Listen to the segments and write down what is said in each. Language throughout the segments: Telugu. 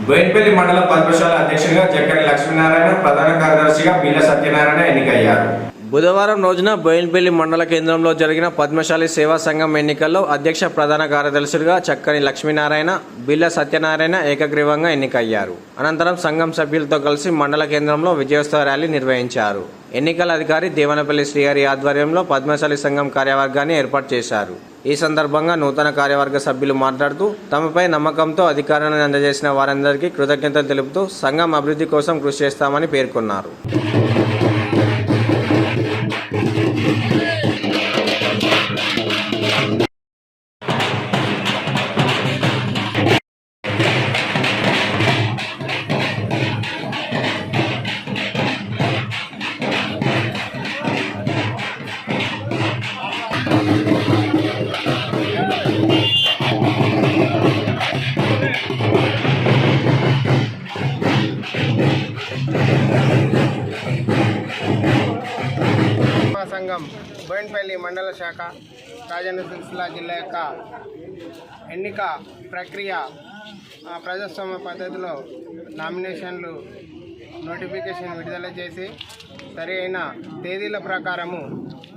బోయినపల్లి మండల పద్మశాల అధ్యక్షుడిగా జక్కని లక్ష్మీనారాయణ, ప్రధాన కార్యదర్శిగా బిల్ల సత్యనారాయణ ఎన్నికయ్యారు. బుధవారం రోజున బోయినపల్లి మండల కేంద్రంలో జరిగిన పద్మశాలి సేవా సంఘం ఎన్నికల్లో అధ్యక్ష ప్రధాన కార్యదర్శులుగా చక్కని లక్ష్మీనారాయణ, బిల్ల సత్యనారాయణ ఏకగ్రీవంగా ఎన్నికయ్యారు. అనంతరం సంఘం సభ్యులతో కలిసి మండల కేంద్రంలో విజయోత్సవ ర్యాలీ నిర్వహించారు. ఎన్నికల అధికారి దేవనపల్లి శ్రీహరి ఆధ్వర్యంలో పద్మశాలి సంఘం కార్యవర్గాన్ని ఏర్పాటు చేశారు. ఈ సందర్భంగా నూతన కార్యవర్గ సభ్యులు మాట్లాడుతూ తమపై నమ్మకంతో అధికారాన్ని అందజేసిన వారందరికీ కృతజ్ఞతలు తెలుపుతూ సంఘం అభివృద్ధి కోసం కృషి చేస్తామని పేర్కొన్నారు. సంఘం బోయినపల్లి మండల శాఖ రాజన్న సిరిసిల్ల జిల్లా యొక్క ఎన్నిక ప్రక్రియ ప్రజాస్వామ్య పద్ధతిలో నామినేషన్లు నోటిఫికేషన్ విడుదల చేసి సరి అయిన తేదీల ప్రకారము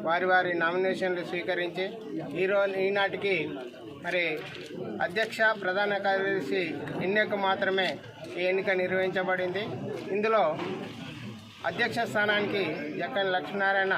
వారి నామినేషన్లు స్వీకరించి ఈనాటికి మరి అధ్యక్ష ప్రధాన కార్యదర్శి ఎన్నిక మాత్రమే ఈ ఎన్నిక నిర్వహించబడింది. ఇందులో అధ్యక్ష స్థానానికి జక్కని లక్ష్మీనారాయణ